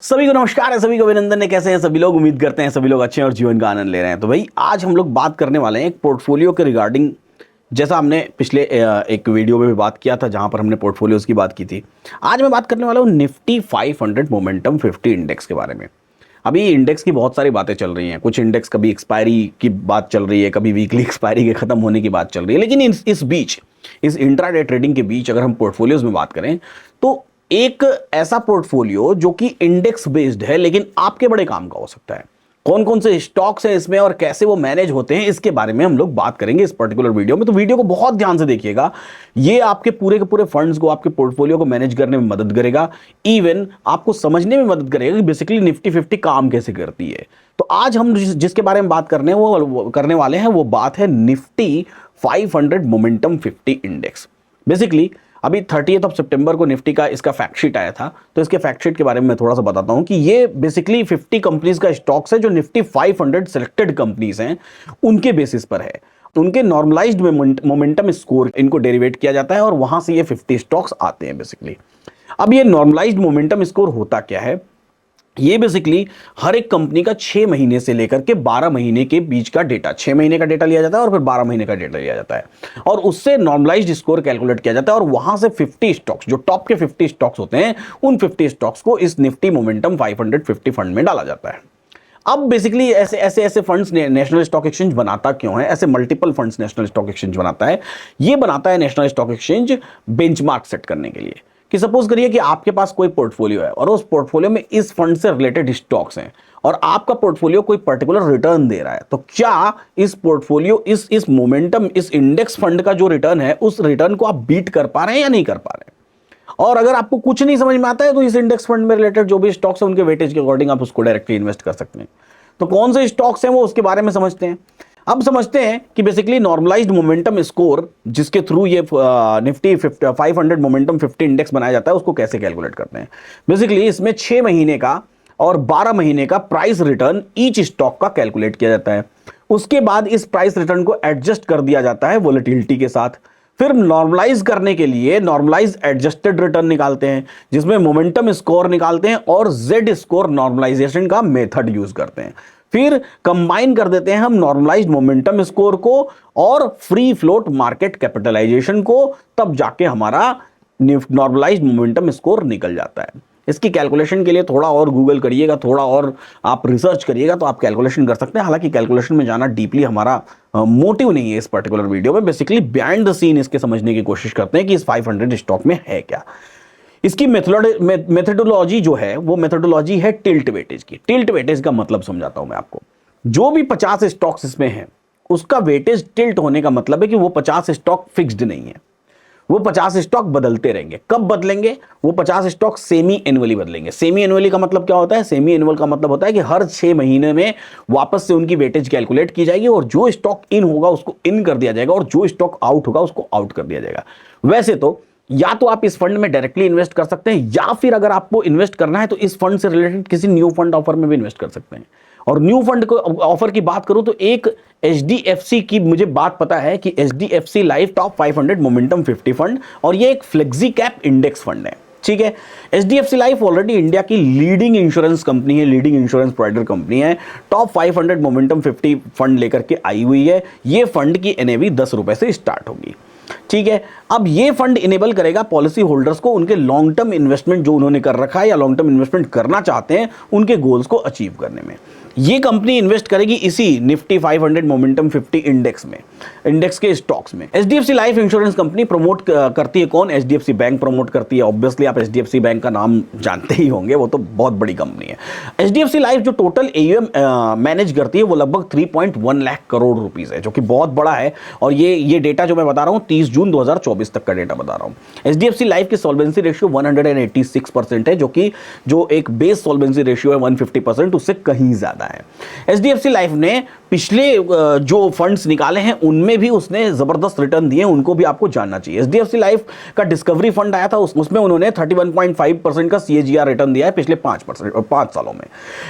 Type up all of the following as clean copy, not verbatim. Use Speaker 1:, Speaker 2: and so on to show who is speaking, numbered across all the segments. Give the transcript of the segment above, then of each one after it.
Speaker 1: सभी को नमस्कार है, सभी को अभिनंदन है। कैसे हैं सभी लोग? उम्मीद करते हैं सभी लोग अच्छे हैं और जीवन का आनंद ले रहे हैं। तो भाई आज हम लोग बात करने वाले हैं एक पोर्टफोलियो के रिगार्डिंग, जैसा हमने पिछले एक वीडियो में भी बात किया था जहां पर हमने पोर्टफोलियोज की बात की थी। आज मैं बात करने वाला हूं निफ्टी 500 मोमेंटम 50 इंडेक्स के बारे में। अभी इंडेक्स की बहुत सारी बातें चल रही हैं, कुछ इंडेक्स कभी एक्सपायरी की बात चल रही है, कभी वीकली एक्सपायरी के खत्म होने की बात चल रही है। लेकिन इस बीच, इस इंट्राडे ट्रेडिंग के बीच अगर हम पोर्टफोलियोज में बात करें तो एक ऐसा पोर्टफोलियो जो कि इंडेक्स बेस्ड है लेकिन आपके बड़े काम का हो सकता है। कौन कौन से स्टॉक्स हैं इसमें और कैसे वो मैनेज होते हैं, इसके बारे में हम लोग बात करेंगे इस पर्टिकुलर वीडियो में। तो वीडियो को बहुत ध्यान से देखिएगा। ये आपके पूरे के पूरे फंड्स को, आपके पोर्टफोलियो को मैनेज करने में मदद करेगा। इवन आपको समझने में मदद करेगा कि बेसिकली निफ्टी 50 काम कैसे करती है। तो आज हम जिसके बारे में बात करने वाले हैं वो बात है निफ्टी 500 मोमेंटम 50 इंडेक्स। बेसिकली अभी 30 सितंबर को निफ्टी का इसका फैक्ट शीट आया था, तो इसके फैक्ट शीट के बारे में मैं थोड़ा सा बताता हूं कि ये बेसिकली 50 कंपनीज का स्टॉक्स है जो निफ्टी 500 सिलेक्टेड कंपनीज हैं उनके बेसिस पर है। उनके नॉर्मलाइज्ड मोमेंटम स्कोर इनको डेरिवेट किया जाता है और वहां से ये 50 स्टॉक्स आते हैं बेसिकली। अब ये नॉर्मलाइज्ड मोमेंटम स्कोर होता क्या है? ये बेसिकली हर एक कंपनी का 6 महीने से लेकर के 12 महीने के बीच का डेटा, 6 महीने का डेटा लिया जाता है और फिर 12 महीने का डेटा लिया जाता है और उससे नॉर्मलाइज्ड स्कोर कैलकुलेट किया जाता है और वहां से 50 स्टॉक्स, जो टॉप के 50 स्टॉक्स होते हैं, उन 50 स्टॉक्स को इस निफ्टी मोमेंटम 550 फंड में डाला जाता है। अब बेसिकली ऐसे फंड्स नेशनल स्टॉक एक्सचेंज बनाता क्यों है? ऐसे multiple funds national stock exchange बनाता है। ये बनाता है national stock exchange benchmark set करने के लिए कि सपोज करिए कि आपके पास कोई पोर्टफोलियो है और उस पोर्टफोलियो में इस फंड से रिलेटेड स्टॉक्स हैं और आपका पोर्टफोलियो कोई पर्टिकुलर रिटर्न दे रहा है, तो क्या इस पोर्टफोलियो इस मोमेंटम, इस इंडेक्स फंड का जो रिटर्न है, उस रिटर्न को आप बीट कर पा रहे हैं या नहीं कर पा रहे हैं? और अगर आपको कुछ नहीं समझ में आता है तो इस इंडेक्स फंड में रिलेटेड जो भी स्टॉक्स हैं उनके वेटेज के अकॉर्डिंग आप उसको डायरेक्टली इन्वेस्ट कर सकते हैं। तो कौन से स्टॉक्स हैं वो उसके बारे में समझते हैं। अब समझते हैं कि बेसिकली नॉर्मलाइज्ड मोमेंटम स्कोर जिसके थ्रू ये निफ्टी 500 मोमेंटम 50 इंडेक्स बनाया जाता है उसको कैसे कैलकुलेट करते हैं। बेसिकली इसमें 6 महीने का और 12 महीने का प्राइस रिटर्न ईच स्टॉक का कैलकुलेट किया जाता है। उसके बाद इस प्राइस रिटर्न को एडजस्ट कर दिया जाता है वोलेटिलिटी के साथ। फिर नॉर्मलाइज करने के लिए नॉर्मलाइज एडजस्टेड रिटर्न निकालते हैं जिसमें मोमेंटम स्कोर निकालते हैं और जेड स्कोर नॉर्मलाइजेशन का मेथड यूज करते हैं। फिर कंबाइन कर देते हैं हम नॉर्मलाइज्ड मोमेंटम स्कोर को और फ्री फ्लोट मार्केट कैपिटलाइजेशन को, तब जाके हमारा नॉर्मलाइज्ड मोमेंटम स्कोर निकल जाता है। इसकी कैलकुलेशन के लिए थोड़ा और गूगल करिएगा, थोड़ा और आप रिसर्च करिएगा तो आप कैलकुलेशन कर सकते हैं। हालांकि कैलकुलेशन में जाना डीपली हमारा मोटिव नहीं है इस पर्टिकुलर वीडियो में। बेसिकली बिहाइंड द सीन इसके समझने की कोशिश करते हैं कि इस 500 स्टॉक में है क्या। इसकी मेथोडोलॉजी जो है वो मेथोडोलॉजी है टिल्ट वेटेज की। टिल्ट वेटेज का मतलब समझाता हूं मैं आपको। जो भी 50 स्टॉक्स इसमें हैं उसका वेटेज टिल्ट होने का मतलब है कि वो 50 स्टॉक फिक्स्ड नहीं है, वो 50 स्टॉक बदलते रहेंगे। कब बदलेंगे? वो 50 स्टॉक सेमी एनुअली बदलेंगे। सेमी एनुअली का मतलब क्या होता है? सेमी एनुअल का मतलब होता है कि हर 6 महीने में वापस से उनकी वेटेज कैलकुलेट की जाएगी और जो स्टॉक इन होगा उसको इन कर दिया जाएगा और जो स्टॉक आउट होगा उसको आउट कर दिया जाएगा। वैसे तो या तो आप इस फंड में डायरेक्टली इन्वेस्ट कर सकते हैं या फिर अगर आपको इन्वेस्ट करना है तो इस फंड से रिलेटेड किसी न्यू फंड ऑफर में भी इन्वेस्ट कर सकते हैं। और न्यू फंड को ऑफर की बात करूं तो एक एचडीएफसी की मुझे बात पता है कि HDFC life top 500 momentum 50 fund, और ये एक फ्लेक्सी कैप इंडेक्स फंड है। ठीक है, एचडीएफसी लाइफ ऑलरेडी इंडिया की लीडिंग इंश्योरेंस कंपनी है, लीडिंग इंश्योरेंस प्रोवाइडर कंपनी है। टॉप 500 मोमेंटम 50 फंड लेकर के आई हुई है। ये फंड की एनएवी 10 रुपए से स्टार्ट होगी। ठीक है, अब ये फंड इनेबल करेगा पॉलिसी होल्डर्स को उनके लॉन्ग टर्म इन्वेस्टमेंट जो उन्होंने कर रखा है या लॉन्ग टर्म इन्वेस्टमेंट करना चाहते हैं उनके गोल्स को अचीव करने में। ये कंपनी इन्वेस्ट करेगी इसी निफ्टी 500 मोमेंटम 50 इंडेक्स में, इंडेक्स के स्टॉक्स में। HDFC life insurance company promote करती है कौन? एचडीएफसी बैंक प्रमोट करती है। ऑब्वियसली आप एचडीएफसी बैंक का नाम जानते ही होंगे, वो तो बहुत बड़ी कंपनी है। एचडीएफसी लाइफ जो टोटल एयूएम मैनेज करती है वो लगभग 3.1 लाख करोड़ रुपीस है, जो कि बहुत बड़ा है। और ये डेटा जो मैं बता रहा हूँ 30 जून 2024 तक का डेटा बता रहा हूँ। एचडीएफसी लाइफ की सॉल्वेंसी रेशियो 186% है, जो एक बेस सॉल्वेंसी रेशियो है 150%, उससे कहीं ज्यादा है। एचडीएफसी लाइफ ने पिछले जो फंड्स निकाले हैं उनमें भी उसने जबरदस्त रिटर्न दिए, उनको भी आपको जानना चाहिए। एचडीएफसी लाइफ का डिस्कवरी फंड आया था, उसमें उन्होंने 31.5% का सीएजीआर रिटर्न दिया है पिछले 5 सालों में।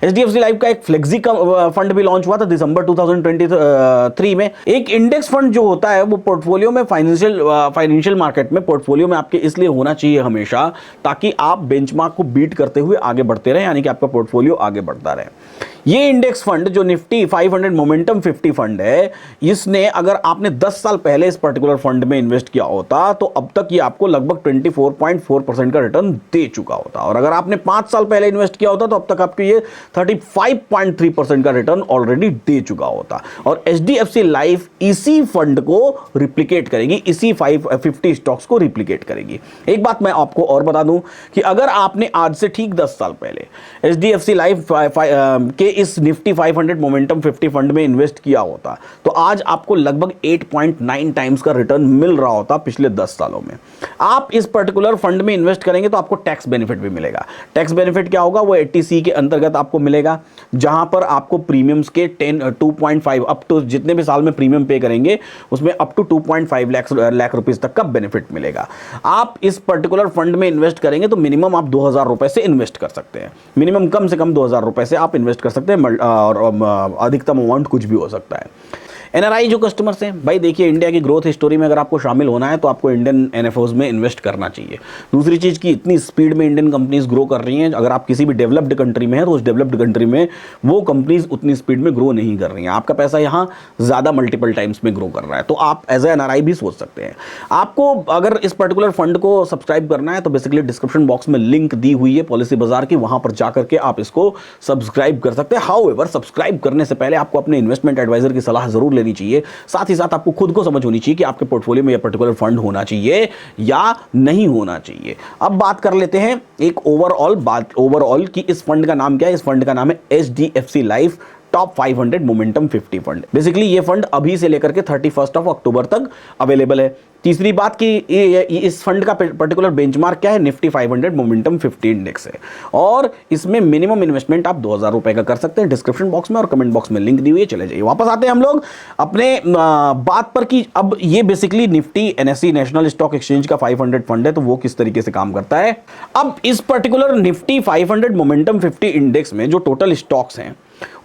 Speaker 1: एचडीएफसी लाइफ का एक फ्लेक्सी फंड भी लॉन्च हुआ था दिसंबर 2023 में। एक इंडेक्स फंड जो होता है वो पोर्टफोलियो में फाइनेंशियल फाइनेंशियल मार्केट में पोर्टफोलियो में आपके इसलिए होना चाहिए हमेशा, ताकि आप बेंचमार्क को बीट करते हुए आगे बढ़ते रहें, यानी कि आपका पोर्टफोलियो आगे बढ़ता रहे। ये इंडेक्स फंड जो निफ्टी 500 मोमेंटम 50 फंड है, इसने अगर आपने 10 साल पहले इस पर्टिकुलर फंड में इन्वेस्ट किया होता तो अब तक ये आपको लगभग 24.4% का रिटर्न दे चुका होता, और अगर आपने 5 साल पहले इन्वेस्ट किया होता तो अब तक आपको ये 35.3% का रिटर्न ऑलरेडी दे चुका होता। और एचडीएफसी लाइफ इसी फंड को रिप्लिकेट करेगी, इसी 50 स्टॉक्स को रिप्लिकेट करेगी। एक बात मैं आपको और बता दूं कि अगर आपने आज से ठीक 10 साल पहले एचडीएफसी लाइफ के इस निफ्टी 500 मोमेंटम 50 फंड में इन्वेस्ट किया होता तो आज आपको लगभग 8.9 टाइम्स का रिटर्न मिल रहा होता पिछले 10 सालों में। आप इस पर्टिकुलर फंड में इन्वेस्ट करेंगे तो आपको टैक्स बेनिफिट भी मिलेगा। टैक्स बेनिफिट क्या होगा, वो 80C के अंतर्गत आपको मिलेगा, जहां पर आपको प्रीमियम्स के 2.5 अप टू जितने भी साल में प्रीमियम पे करेंगे उसमें अप टू 2.5 लाख रुपीस तक का बेनिफिट मिलेगा। आप इस पर्टिकुलर फंड में इन्वेस्ट करेंगे तो मिनिमम आप 2000 रुपए से इन्वेस्ट कर सकते हैं, मिनिमम कम से कम 2000 रुपए से आप इन्वेस्ट कर सकते हैं, और अधिकतम अमाउंट कुछ भी हो सकता है। एनआरआई जो कस्टमर्स हैं, भाई देखिए इंडिया की ग्रोथ स्टोरी में अगर आपको शामिल होना है तो आपको इंडियन एनएफओज में इन्वेस्ट करना चाहिए। दूसरी चीज़ की इतनी स्पीड में इंडियन कंपनीज ग्रो कर रही हैं, अगर आप किसी भी डेवलप्ड कंट्री में हैं तो उस डेवलप्ड कंट्री में वो कंपनीज उतनी स्पीड में ग्रो नहीं कर रही हैं। आपका पैसा यहाँ ज़्यादा मल्टीपल टाइम्स में ग्रो कर रहा है, तो आप एज ए एनआरआई भी सोच सकते हैं। आपको अगर इस पर्टिकुलर फंड को सब्सक्राइब करना है तो बेसिकली डिस्क्रिप्शन बॉक्स में लिंक दी हुई है पॉलिसी बाजार की, वहां पर जाकर के आप इसको सब्सक्राइब कर सकते हैं। हाउएवर सब्सक्राइब करने से पहले आपको अपने इन्वेस्टमेंट एडवाइजर की सलाह जरूर लेनी चाहिए। साथ ही साथ आपको खुद को समझ होनी चाहिए कि आपके पोर्टफोलियो में यह पर्टिकुलर फंड होना चाहिए या नहीं होना चाहिए। अब बात कर लेते हैं एक ओवरऑल कि इस फंड का नाम क्या है। इस फंड का नाम है HDFC life top 500 momentum 50 fund. Basically ये फंड अभी से लेकर के 31 अक्टूबर तक अवेलेबल है। तीसरी बात कि इस फंड का पर्टिकुलर बेंचमार्क क्या है, निफ्टी 500 मोमेंटम 50 इंडेक्स है, और इसमें मिनिमम इन्वेस्टमेंट आप 2000 रुपए का कर सकते हैं। डिस्क्रिप्शन बॉक्स में और कमेंट बॉक्स में लिंक दी हुई है, चले जाइए। वापस आते हैं हम लोग अपने बात पर कि अब ये basically Nifty NSE national stock exchange का 500 फंड है, तो वो किस तरीके से काम करता है। अब इस पर्टिकुलर निफ्टी 500 मोमेंटम 50 इंडेक्स में जो टोटल स्टॉक्स हैं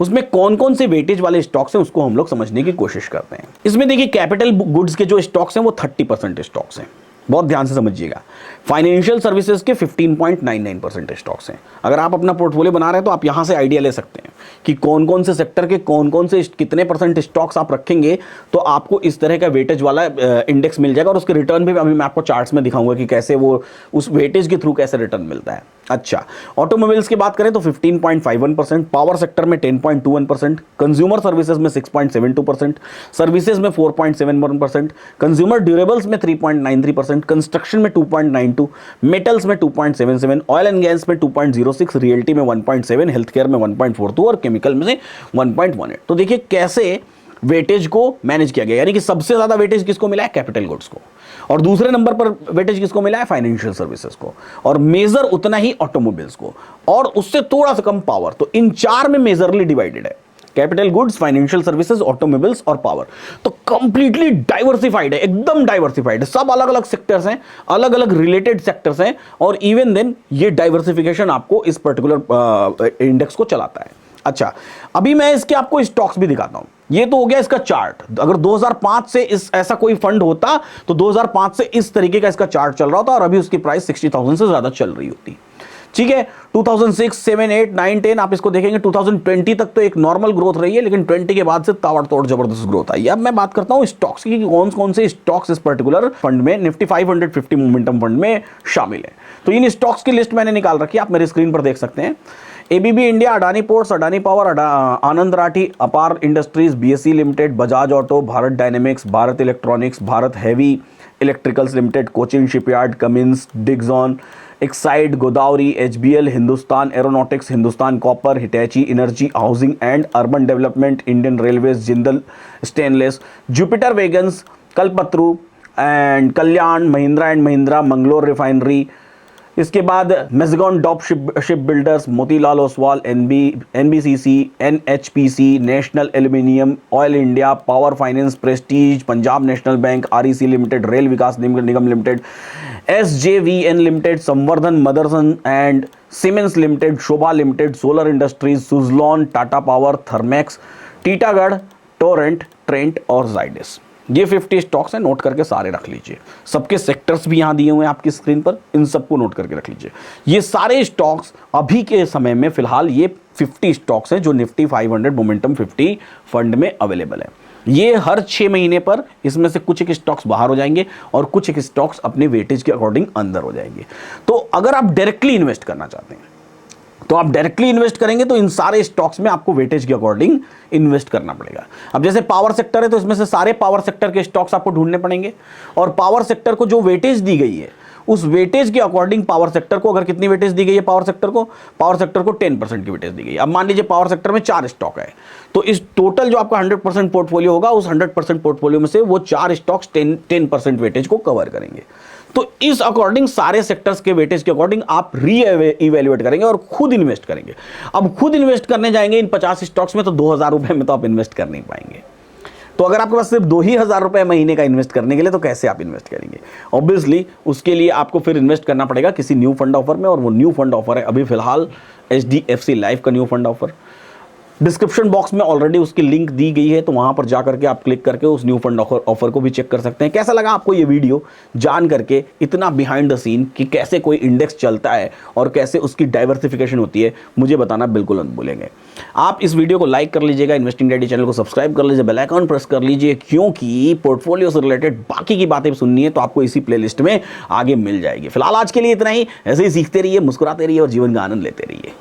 Speaker 1: उसमें कौन कौन से वेटेज वाले स्टॉक्स हैं उसको हम लोग समझने की कोशिश करते हैं। इसमें देखिए कैपिटल गुड्स के जो स्टॉक्स हैं वो 30% स्टॉक्स हैं, बहुत ध्यान से समझिएगा। फाइनेंशियल सर्विसेज के 15.99% स्टॉक्स हैं। अगर आप अपना पोर्टफोलियो बना रहे हैं तो आप यहां से आइडिया ले सकते हैं कि कौन कौन से सेक्टर के कौन कौन से कितने परसेंट स्टॉक्स आप रखेंगे तो आपको इस तरह का वेटेज वाला इंडेक्स मिल जाएगा। और उसके रिटर्न भी अभी मैं आपको चार्ट्स में दिखाऊंगा कि कैसे वो उस वेटेज के थ्रू कैसे रिटर्न मिलता है। अच्छा, ऑटोमोबाइल्स की बात करें तो 15.51%, पावर सेक्टर में 10.21%, कंज्यूमर सर्विसेज में 6.72%, सर्विसेज में 4.71%, कंज्यूमर ड्यूरेबल्स में 3.93%, कंस्ट्रक्शन में 2.92, मेटल्स में 2.77, ऑयल एंड गैस में 2.06, रियल्टी में 1.7, हेल्थ केयर में 1.42 और केमिकल में से 1.18। तो देखिए कैसे वेटेज को मैनेज किया गया, यानी कि सबसे ज्यादा वेटेज किसको मिला है, कैपिटल गुड्स को, और दूसरे नंबर पर वेटेज किसको मिला है, फाइनेंशियल सर्विसेज को, और मेजर उतना ही ऑटोमोबाइल्स को, और उससे थोड़ा सा कम पावर। तो इन चार में मेजरली डिवाइडेड है, capital goods, financial services, automobiles और पावर। तो कंप्लीटली डाइवर्सिफाइड है, एकदम डाइवर्सिफाइड है, सब अलग अलग सेक्टर्स हैं, अलग अलग रिलेटेड सेक्टर्स हैं, और इवन देन ये डाइवर्सिफिकेशन आपको इस पर्टिकुलर इंडेक्स को चलाता है। अच्छा, अभी मैं इसके आपको स्टॉक्स भी दिखाता हूं। ये तो हो गया इसका चार्ट। अगर 2005 से इस ऐसा कोई फंड होता तो 2005 से इस तरीके का इसका चार्ट चल रहा होता और अभी उसकी प्राइस 60,000 से ज्यादा चल रही होती। ठीक है, 2006, 7, 8, 9, 10 आप इसको देखेंगे 2020 तक तो एक नॉर्मल ग्रोथ रही है, लेकिन 20 के बाद से ताबड़तोड़ जबरदस्त ग्रोथ आई। अब मैं बात करता हूं स्टॉक्स की, कौन कौन से स्टॉक्स इस पर्टिकुलर फंड में निफ्टी 550 मोमेंटम फंड में शामिल है। तो इन स्टॉक्स की लिस्ट मैंने निकाल रखी है, आप मेरे स्क्रीन पर देख सकते हैं। ABB India, Adani ports, Adani power, Anand Rathi, Apar industries, BSE limited, Bajaj auto, Bharat dynamics, Bharat electronics, Bharat heavy electricals limited, Cochin shipyard, Cummins, Dixon, Exide, Godavari, HBL, Hindustan aeronautics, Hindustan copper, Hitachi energy, housing and urban development, Indian railways, Jindal stainless, Jupiter wagons, Kalpataru and Kalyan, Mahindra and Mahindra, Mangalore refinery. इसके बाद Mazagon dock ship builders, Motilal Oswal, NBCC, NHPC, national aluminium, oil India, power finance, Prestige, Punjab national bank, REC limited, rail Vikas Nigam limited, SJVN limited, Samvardhana Motherson and Siemens limited, Sobha limited, solar industries, Suzlon, Tata power, Thermax, Titagarh, Torrent, Trent और जाइडस। ये 50 stocks हैं, note करके सारे रख लीजिए। सबके sectors भी यहाँ दिए हुए हैं आपकी स्क्रीन पर, इन सबको नोट करके रख लीजिए। ये सारे स्टॉक्स अभी के समय में फिलहाल ये 50 स्टॉक्स हैं जो निफ्टी 500 मोमेंटम 50 फंड में अवेलेबल है। ये हर 6 महीने पर इसमें से कुछ एक स्टॉक्स बाहर हो जाएंगे और कुछ एक स्टॉक्स अपने वेटेज के अकॉर्डिंग अंदर हो जाएंगे। तो अगर आप डायरेक्टली इन्वेस्ट करना चाहते हैं तो आप डायरेक्टली इन्वेस्ट करेंगे तो इन सारे स्टॉक्स में आपको वेटेज के अकॉर्डिंग इन्वेस्ट करना पड़ेगा। अब जैसे पावर सेक्टर है तो इसमें से सारे पावर सेक्टर के स्टॉक्स आपको ढूंढने पड़ेंगे और पावर सेक्टर को जो वेटेज दी गई है उस वेटेज के अकॉर्डिंग पावर सेक्टर को, अगर कितनी वेटेज दी गई है पावर सेक्टर को 10% की वेटेज दी गई है। अब मान लीजिए पावर सेक्टर में 4 स्टॉक है तो इस टोटल जो आपका 100% पोर्टफोलियो होगा उस 100% पोर्टफोलियो में से वो 4 स्टॉक्स 10% वेटेज को कवर करेंगे। तो इस अकॉर्डिंग सारे सेक्टर्स के वेटेज के अकॉर्डिंग आप रीइवैल्यूएट करेंगे और खुद इन्वेस्ट करेंगे। अब खुद इन्वेस्ट करने जाएंगे इन 50 स्टॉक्स में तो 2000 रुपए में तो आप इन्वेस्ट कर नहीं पाएंगे। तो अगर आपके पास सिर्फ 2,000 रुपए महीने का इन्वेस्ट करने के लिए तो कैसे आप इन्वेस्ट करेंगे? ऑब्वियसली उसके लिए आपको फिर इन्वेस्ट करना पड़ेगा किसी न्यू फंड ऑफर में, और वो न्यू फंड ऑफर है अभी फिलहाल HDFC लाइफ का new fund offer. Description box में ऑलरेडी उसकी लिंक दी गई है तो वहां पर जा करके आप क्लिक करके उस न्यू फंड ऑफर को भी चेक कर सकते हैं। कैसा लगा आपको ये वीडियो जान करके, इतना बिहाइंड द सीन कि कैसे कोई इंडेक्स चलता है और कैसे उसकी डाइवर्सिफिकेशन होती है, मुझे बताना बिल्कुल मत भूलेंगे। आप इस वीडियो को लाइक कर लीजिएगा, इन्वेस्टिंग डैडी चैनल को सब्सक्राइब कर लीजिए, बेल आइकन प्रेस कर लीजिए, क्योंकि पोर्टफोलियो से रिलेटेड बाकी की बातें सुननी है तो आपको इसी प्लेलिस्ट में आगे मिल जाएगी। फिलहाल आज के लिए इतना ही। ऐसे ही सीखते रहिए, मुस्कुराते रहिए और जीवन का आनंद लेते रहिए।